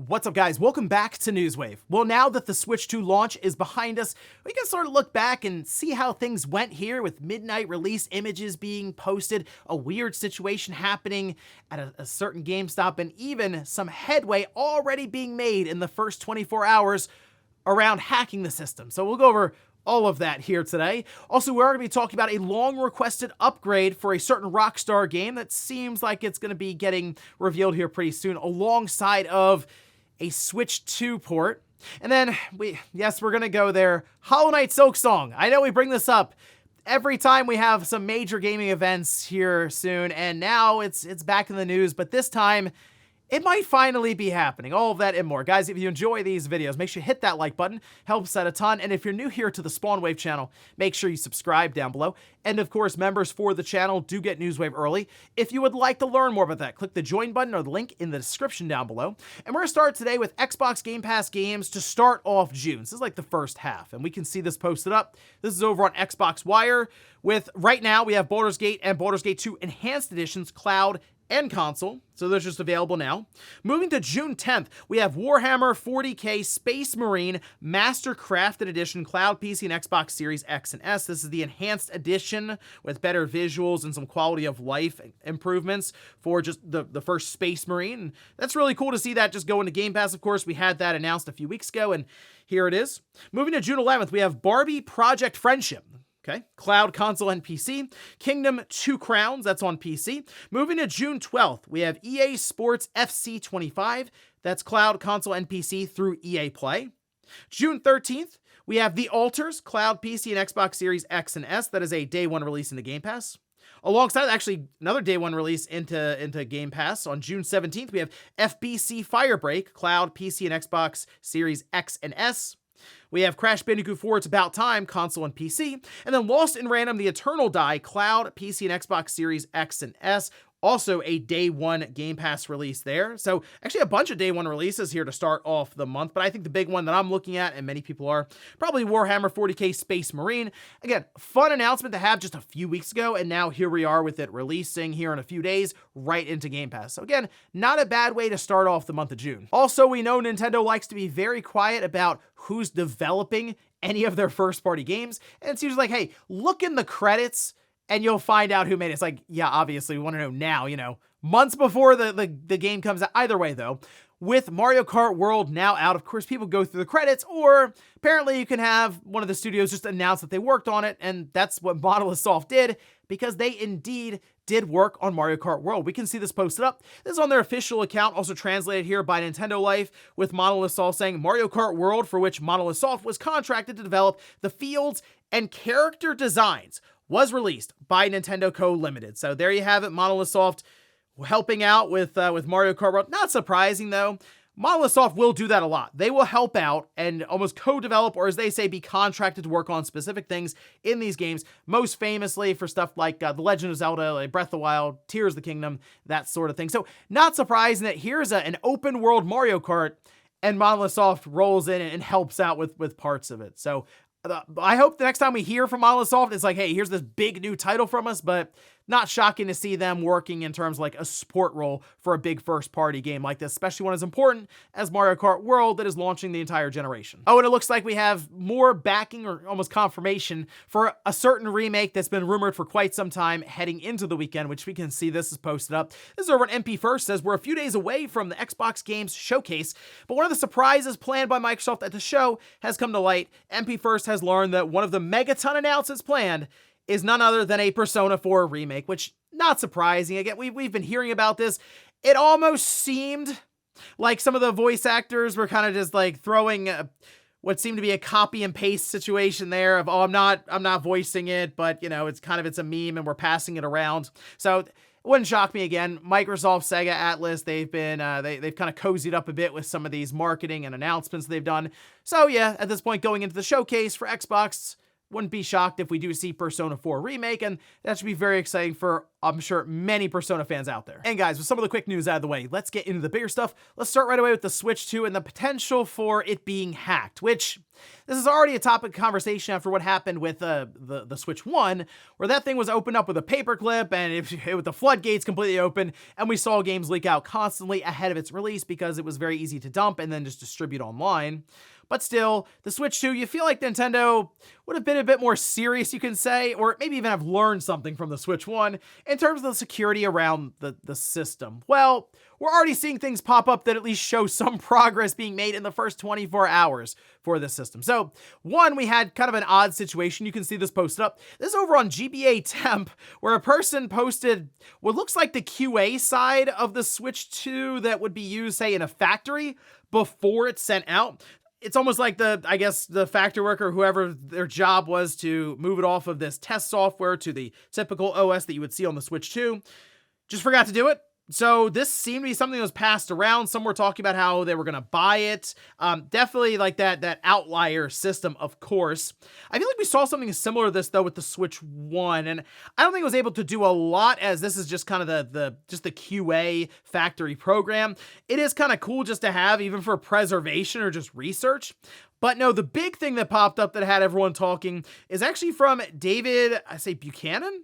What's up, guys? Welcome back to Newswave. Well, now that the Switch 2 launch is behind us, we can sort of look back and see how things went here with midnight release images being posted, a weird situation happening at a certain GameStop, and even some headway already being made in the first 24 hours around hacking the system. So we'll go over all of that here today. Also, we're going to be talking about a long-requested upgrade for a certain Rockstar game that seems like it's going to be getting revealed here pretty soon, alongside of a Switch 2 port. And then, we're going to go there. Hollow Knight Silksong. I know we bring this up every time we have some major gaming events here soon, and now it's back in the news, but this time, it might finally be happening. All of that and more. Guys, if you enjoy these videos, make sure you hit that like button. Helps out a ton. And if you're new here to the Spawnwave channel, make sure you subscribe down below. And of course, members for the channel do get Newswave early. If you would like to learn more about that, click the join button or the link in the description down below. And we're going to start today with Xbox Game Pass games to start off June. This is like the first half, and we can see this posted up. This is over on Xbox Wire. With right now, we have Baldur's Gate and Baldur's Gate 2 Enhanced Editions, Cloud and console, so they're just available now. Moving to June 10th, we have Warhammer 40k Space Marine Master Crafted Edition, Cloud, PC, and Xbox Series X and S. This is the enhanced edition with better visuals and some quality of life improvements for just the first Space Marine. And that's really cool to see that just go into Game Pass. Of course, we had that announced a few weeks ago, and here it is. Moving to June 11th, we have Barbie Project Friendship. Okay, Cloud, console, and PC. Kingdom 2 Crowns, that's on PC. Moving to June 12th, we have EA Sports FC 25. That's Cloud, console, and PC through EA Play. June 13th, we have The Alters, Cloud, PC, and Xbox Series X and S. That is a day one release into Game Pass. Alongside, actually, another day one release into Game Pass. On June 17th, we have FBC Firebreak, Cloud, PC, and Xbox Series X and S. We have Crash Bandicoot 4, It's About Time, console and PC. And then Lost in Random, The Eternal Die, Cloud, PC, and Xbox Series X and S. Also a day one Game Pass release there. So actually a bunch of day one releases here to start off the month. But I think the big one that I'm looking at, and many people are, probably Warhammer 40k Space Marine. Again, fun announcement to have just a few weeks ago. And now here we are with it releasing here in a few days right into Game Pass. So again, not a bad way to start off the month of June. Also, we know Nintendo likes to be very quiet about who's developing any of their first party games. And it's usually like, hey, look in the credits and you'll find out who made it. It's like, yeah, obviously we want to know now, months before the game comes out. Either way, though, with Mario Kart World now out, of course, people go through the credits, or apparently you can have one of the studios just announce that they worked on it, and that's what Monolith Soft did, because they indeed did work on Mario Kart World. We can see this posted up. This is on their official account, also translated here by Nintendo Life, with Monolith Soft saying Mario Kart World, for which Monolith Soft was contracted to develop the fields and character designs, was released by Nintendo Co. Limited. So there you have it, Monolith Soft helping out with Mario Kart World. Not surprising, though. Monolith Soft will do that a lot. They will help out and almost co-develop, or as they say, be contracted to work on specific things in these games, most famously for stuff like The Legend of Zelda, like Breath of the Wild, Tears of the Kingdom, that sort of thing. So not surprising that here's an open world Mario Kart, and Monolith Soft rolls in and helps out with parts of it. So I hope the next time we hear from Monolith Soft, it's like, hey, here's this big new title from us, but not shocking to see them working in terms of like a support role for a big first-party game like this, especially one as important as Mario Kart World that is launching the entire generation. Oh, and it looks like we have more backing or almost confirmation for a certain remake that's been rumored for quite some time heading into the weekend, which we can see this is posted up. This is over at MP First, says we're a few days away from the Xbox Games Showcase, but one of the surprises planned by Microsoft at the show has come to light. MP First has learned that one of the megaton announcements planned is none other than a Persona 4 remake, which, not surprising. Again, we've been hearing about this. It almost seemed like some of the voice actors were kind of just like throwing what seemed to be a copy and paste situation there of, oh, I'm not voicing it, but it's a meme and we're passing it around. So it wouldn't shock me again. Microsoft, Sega, Atlas, they've been they've kind of cozied up a bit with some of these marketing and announcements they've done. So yeah, at this point, going into the showcase for Xbox, wouldn't be shocked if we do see Persona 4 Remake, and that should be very exciting for, I'm sure, many Persona fans out there. And guys, with some of the quick news out of the way, let's get into the bigger stuff. Let's start right away with the Switch 2 and the potential for it being hacked, which this is already a topic of conversation after what happened with the Switch 1, where that thing was opened up with a paperclip and with the floodgates completely open, and we saw games leak out constantly ahead of its release because it was very easy to dump and then just distribute online. But still, the Switch 2, you feel like Nintendo would have been a bit more serious, you can say, or maybe even have learned something from the Switch 1 in terms of the security around the system. Well, we're already seeing things pop up that at least show some progress being made in the first 24 hours for this system. So, one, we had kind of an odd situation. You can see this posted up. This is over on GBA Temp, where a person posted what looks like the QA side of the Switch 2 that would be used, say, in a factory before it's sent out. It's almost like I guess the factory worker, whoever their job was to move it off of this test software to the typical OS that you would see on the Switch 2, just forgot to do it. So this seemed to be something that was passed around. Some were talking about how they were going to buy it. Definitely like that outlier system, of course. I feel like we saw something similar to this, though, with the Switch 1. And I don't think it was able to do a lot, as this is just kind of the QA factory program. It is kind of cool just to have, even for preservation or just research. But no, the big thing that popped up that had everyone talking is actually from David, Buchanan?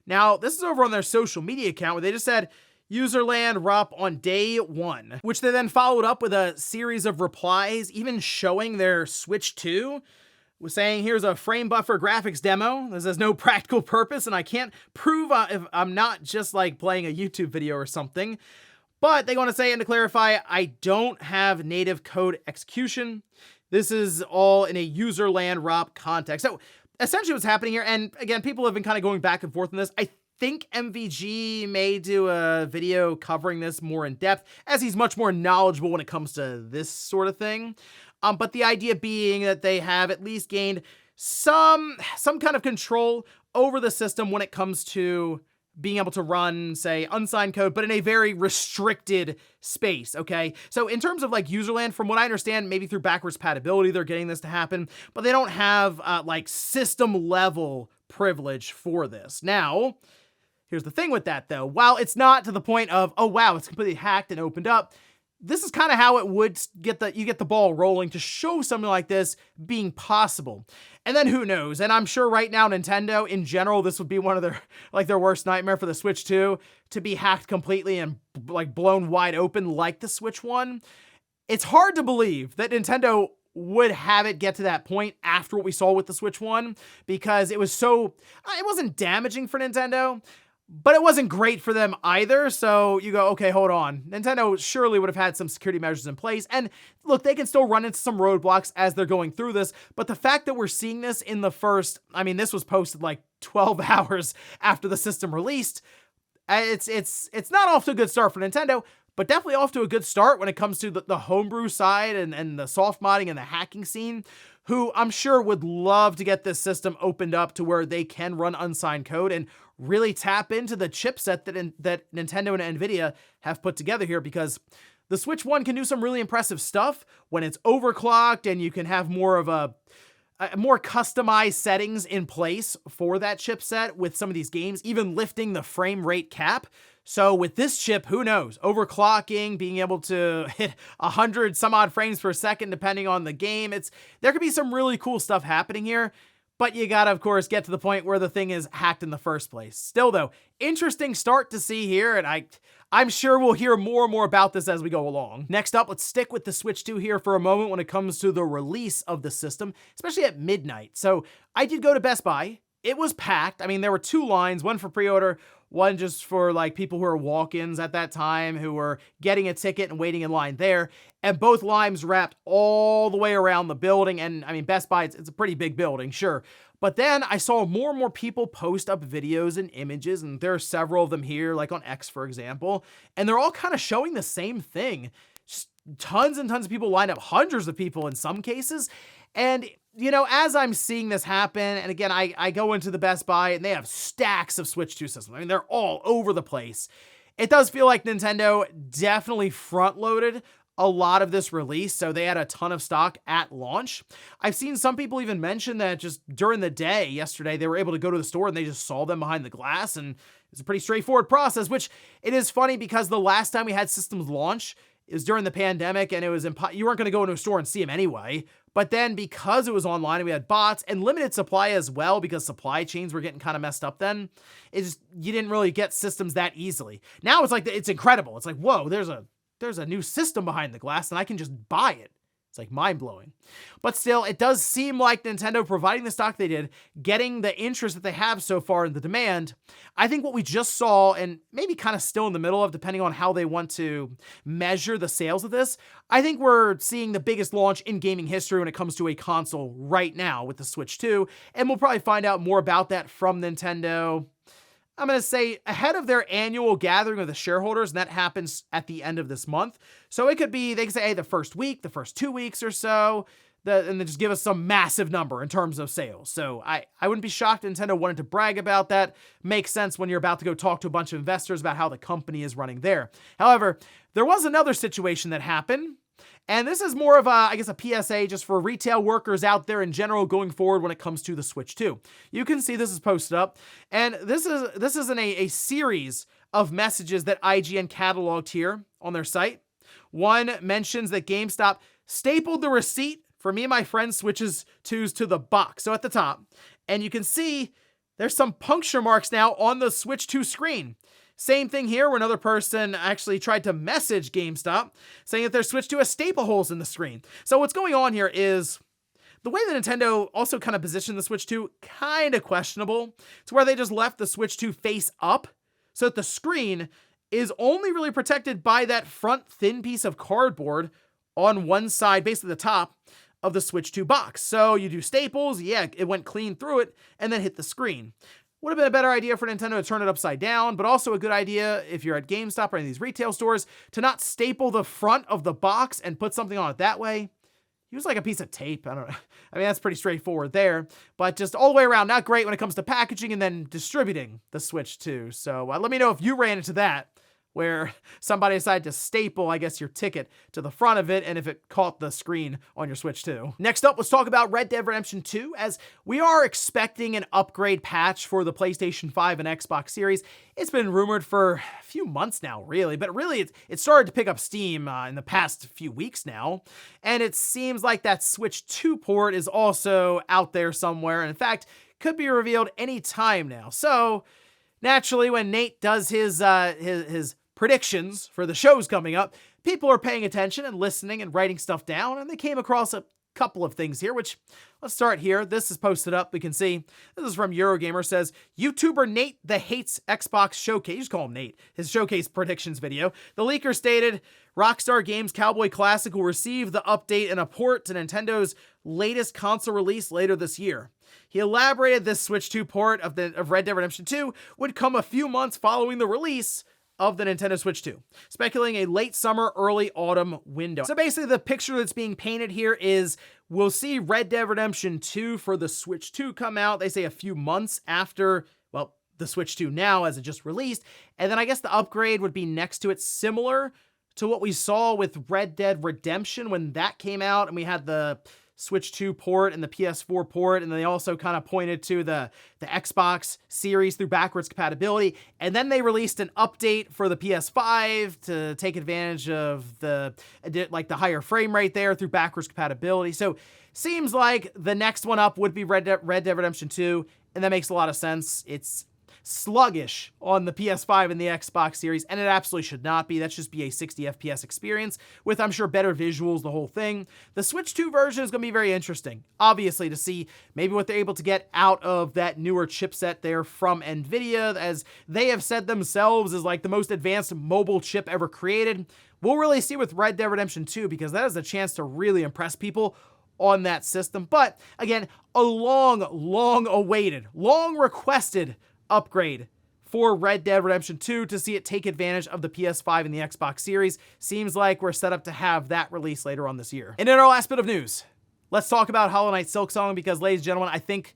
Now, this is over on their social media account where they just said, Userland ROP on day 1, which they then followed up with a series of replies, even showing their Switch 2, was saying, here's a frame buffer graphics demo. This has no practical purpose, and I can't prove if I'm not just like playing a YouTube video or something. But they want to say, and to clarify, I don't have native code execution. This is all in a Userland ROP context. So essentially what's happening here, and again, people have been kind of going back and forth on this. I think MVG may do a video covering this more in depth, as he's much more knowledgeable when it comes to this sort of thing. But the idea being that they have at least gained some kind of control over the system when it comes to being able to run, say, unsigned code, but in a very restricted space, okay? So in terms of like Userland, from what I understand, maybe through backwards compatibility, they're getting this to happen, but they don't have like system level privilege for this. Now, here's the thing with that, though. While it's not to the point of, oh, wow, it's completely hacked and opened up, this is kind of how it would get the ball rolling to show something like this being possible. And then who knows? And I'm sure right now Nintendo, in general, this would be one of their worst nightmare for the Switch 2, to be hacked completely and like blown wide open like the Switch 1. It's hard to believe that Nintendo would have it get to that point after what we saw with the Switch 1, because it wasn't damaging for Nintendo, but it wasn't great for them either. So you go, okay, hold on. Nintendo surely would have had some security measures in place. And look, they can still run into some roadblocks as they're going through this. But the fact that we're seeing this in the first, this was posted like 12 hours after the system released. It's not off to a good start for Nintendo, but definitely off to a good start when it comes to the homebrew side and the soft modding and the hacking scene, who I'm sure would love to get this system opened up to where they can run unsigned code and really tap into the chipset that Nintendo and Nvidia have put together here, because the Switch 1 can do some really impressive stuff when it's overclocked and you can have more of a more customized settings in place for that chipset with some of these games, even lifting the frame rate cap. So with this chip, who knows? Overclocking, being able to hit 100 some odd frames per second, depending on the game. There could be some really cool stuff happening here, but you gotta, of course, get to the point where the thing is hacked in the first place. Still though, interesting start to see here, and I'm sure we'll hear more and more about this as we go along. Next up, let's stick with the Switch 2 here for a moment when it comes to the release of the system, especially at midnight. So I did go to Best Buy. It was packed. There were 2 lines, one for pre-order, one just for like people who are walk-ins at that time who were getting a ticket and waiting in line there. And both lines wrapped all the way around the building. And Best Buy, it's a pretty big building, sure. But then I saw more and more people post up videos and images, and there are several of them here, like on X, for example, and they're all kind of showing the same thing. Just tons and tons of people lined up, hundreds of people in some cases. And as I'm seeing this happen, and again, I go into the Best Buy and they have stacks of Switch 2 systems. They're all over the place. It does feel like Nintendo definitely front-loaded a lot of this release, so they had a ton of stock at launch. I've seen some people even mention that just during the day yesterday, they were able to go to the store and they just saw them behind the glass, and it's a pretty straightforward process, which it is funny because the last time we had systems launch is during the pandemic, and it was you weren't going to go into a store and see them anyway. But then because it was online and we had bots and limited supply as well, because supply chains were getting kind of messed up then, you didn't really get systems that easily. Now it's like, it's incredible. It's like, whoa, there's a new system behind the glass and I can just buy it. It's like mind-blowing. But still, it does seem like Nintendo providing the stock they did, getting the interest that they have so far in the demand. I think what we just saw, and maybe kind of still in the middle of, depending on how they want to measure the sales of this, I think we're seeing the biggest launch in gaming history when it comes to a console right now with the Switch 2, and we'll probably find out more about that from Nintendo, I'm going to say, ahead of their annual gathering of the shareholders, and that happens at the end of this month. So it could be, they could say, hey, the first week, the first 2 weeks or so, and then just give us some massive number in terms of sales. So I wouldn't be shocked if Nintendo wanted to brag about that. Makes sense when you're about to go talk to a bunch of investors about how the company is running there. However, there was another situation that happened, and this is more of a PSA just for retail workers out there in general going forward when it comes to the Switch 2. You can see this is posted up, and this is in a series of messages that IGN cataloged here on their site. One mentions that GameStop stapled the receipt for me and my friend's Switches 2s to the box. So at the top, and you can see there's some puncture marks now on the Switch 2 screen. Same thing here where another person actually tried to message GameStop saying that their Switch 2 has staple holes in the screen. So what's going on here is the way that Nintendo also kind of positioned the Switch 2, kind of questionable. It's where they just left the Switch 2 face up so that the screen is only really protected by that front thin piece of cardboard on one side, basically the top of the Switch 2 box. So you do staples, yeah, it went clean through it, and then hit the screen. Would have been a better idea for Nintendo to turn it upside down, but also a good idea if you're at GameStop or any of these retail stores to not staple the front of the box and put something on it that way. Use like a piece of tape. I don't know. I mean, that's pretty straightforward there, but just all the way around, not great when it comes to packaging and then distributing the Switch 2. So let me know if you ran into that, where somebody decided to staple, I guess, your ticket to the front of it, and if it caught the screen on your Switch 2. Next up, let's talk about Red Dead Redemption 2, as we are expecting an upgrade patch for the PlayStation 5 and Xbox Series. It's been rumored for a few months now, really, but really it started to pick up steam in the past few weeks now, and it seems like that Switch 2 port is also out there somewhere, and in fact, could be revealed any time now. So, naturally, when Nate does his predictions for the shows coming up, people are paying attention and listening and writing stuff down, and they came across a couple of things here, which let's start here. This is posted up. We can see this is from Eurogamer. Says YouTuber Nate the Hates Xbox Showcase. You just call him Nate. His showcase predictions video. The leaker stated Rockstar Games Cowboy Classic will receive the update and a port to Nintendo's latest console release later this year. He elaborated this Switch 2 port of Red Dead Redemption 2 would come a few months following the release of the Nintendo Switch 2, speculating a late summer, early autumn window. So basically the picture that's being painted here is we'll see Red Dead Redemption 2 for the Switch 2 come out, they say a few months after, well, the Switch 2 now as it just released, and then I guess the upgrade would be next to it, similar to what we saw with Red Dead Redemption when that came out, and we had the Switch 2 port and the PS4 port, and then they also kind of pointed to the Xbox Series through backwards compatibility, and then they released an update for the PS5 to take advantage of the higher frame rate there through backwards compatibility. So seems like the next one up would be Red Dead Redemption 2, and that makes a lot of sense. It's sluggish on the PS5 and the Xbox Series, and it absolutely should not be. That should just be a 60 FPS experience with, I'm sure, better visuals, the whole thing. The Switch 2 version is going to be very interesting, obviously, to see maybe what they're able to get out of that newer chipset there from NVIDIA, as they have said themselves is like the most advanced mobile chip ever created. We'll really see with Red Dead Redemption 2, because that is a chance to really impress people on that system. But again, a long awaited, long requested upgrade for Red Dead Redemption 2 to see it take advantage of the PS5 and the Xbox Series. Seems like we're set up to have that release later on this year. And in our last bit of news, let's talk about Hollow Knight Silksong, because, ladies and gentlemen, I think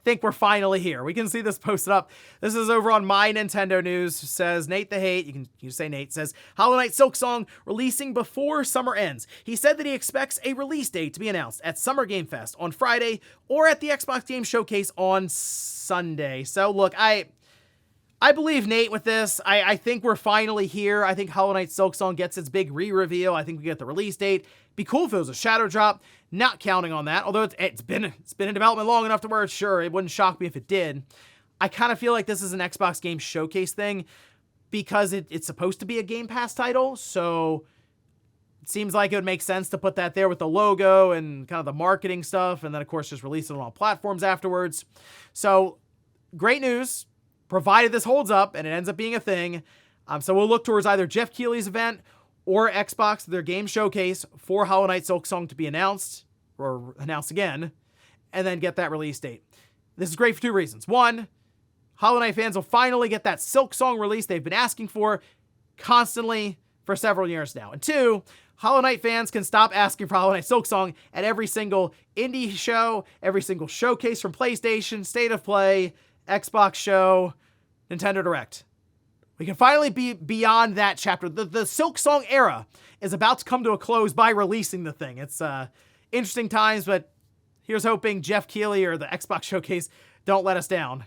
think we're finally here. We can see this posted up. This is over on My Nintendo News. Says Nate the Hate, you can say Nate, says Hollow Knight Silksong releasing before summer ends. He said that he expects a release date to be announced at Summer Game Fest on Friday or at the Xbox Game Showcase on Sunday. So look, I believe Nate with this. I think we're finally here. I think Hollow Knight Silksong gets its big re-reveal. I think we get the release date. Be cool if it was a shadow drop. Not counting on that. Although it's been in development long enough to where, sure, it wouldn't shock me if it did. I kind of feel like this is an Xbox Game Showcase thing because it's supposed to be a Game Pass title. So it seems like it would make sense to put that there with the logo and kind of the marketing stuff. And then, of course, just release it on all platforms afterwards. So great news. Provided this holds up and it ends up being a thing. So we'll look towards either Jeff Keighley's event or Xbox, their game showcase for Hollow Knight Silksong to be announced, or announced again, and then get that release date. This is great for two reasons. One, Hollow Knight fans will finally get that Silksong release they've been asking for constantly for several years now. And two, Hollow Knight fans can stop asking for Hollow Knight Silksong at every single indie show, every single showcase from PlayStation, State of Play, Xbox show, Nintendo Direct. We can finally be beyond that chapter. The Silksong era is about to come to a close by releasing the thing. It's interesting times, but here's hoping Jeff Keighley or the Xbox Showcase don't let us down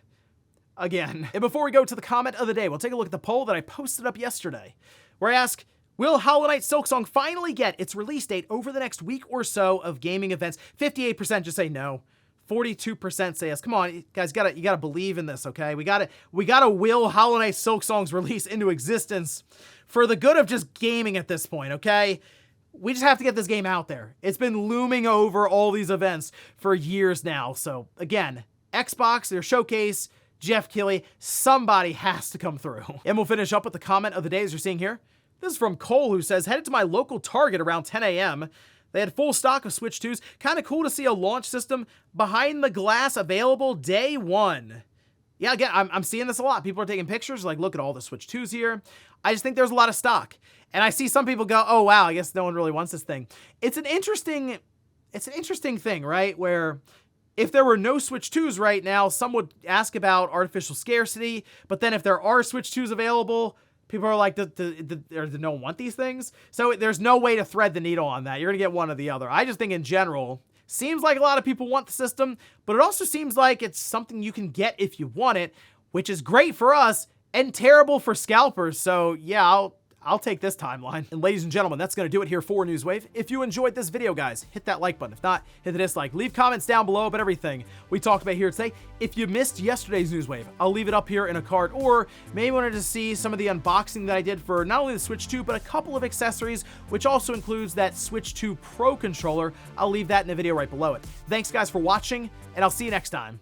again. And before we go to the comment of the day, we'll take a look at the poll that I posted up yesterday, where I ask, will Hollow Knight Silksong finally get its release date over the next week or so of gaming events? 58% just say no. 42% say yes. Come on, guys, you gotta believe in this, okay? We gotta will Hollow Knight Silksong's release into existence for the good of just gaming at this point, okay? We just have to get this game out there. It's been looming over all these events for years now. So again, Xbox, their showcase, Jeff Keighley, somebody has to come through. And we'll finish up with the comment of the day as you're seeing here. This is from Cole, who says, headed to my local Target around 10 a.m. They had full stock of Switch 2s. Kind of cool to see a launch system behind the glass available day one. Yeah, again, I'm seeing this a lot. People are taking pictures, like, look at all the Switch 2s here. I just think there's a lot of stock. And I see some people go, oh, wow, I guess no one really wants this thing. It's an interesting thing, right? Where if there were no Switch 2s right now, some would ask about artificial scarcity. But then if there are Switch 2s available, people are like, does no one want these things? So there's no way to thread the needle on that. You're going to get one or the other. I just think in general, seems like a lot of people want the system, but it also seems like it's something you can get if you want it, which is great for us and terrible for scalpers. So yeah, I'll take this timeline. And ladies and gentlemen, that's going to do it here for Newswave. If you enjoyed this video, guys, hit that like button. If not, hit the dislike. Leave comments down below about everything we talked about here today. If you missed yesterday's Newswave, I'll leave it up here in a card, or maybe wanted to see some of the unboxing that I did for not only the Switch 2, but a couple of accessories, which also includes that Switch 2 Pro controller. I'll leave that in the video right below it. Thanks, guys, for watching, and I'll see you next time.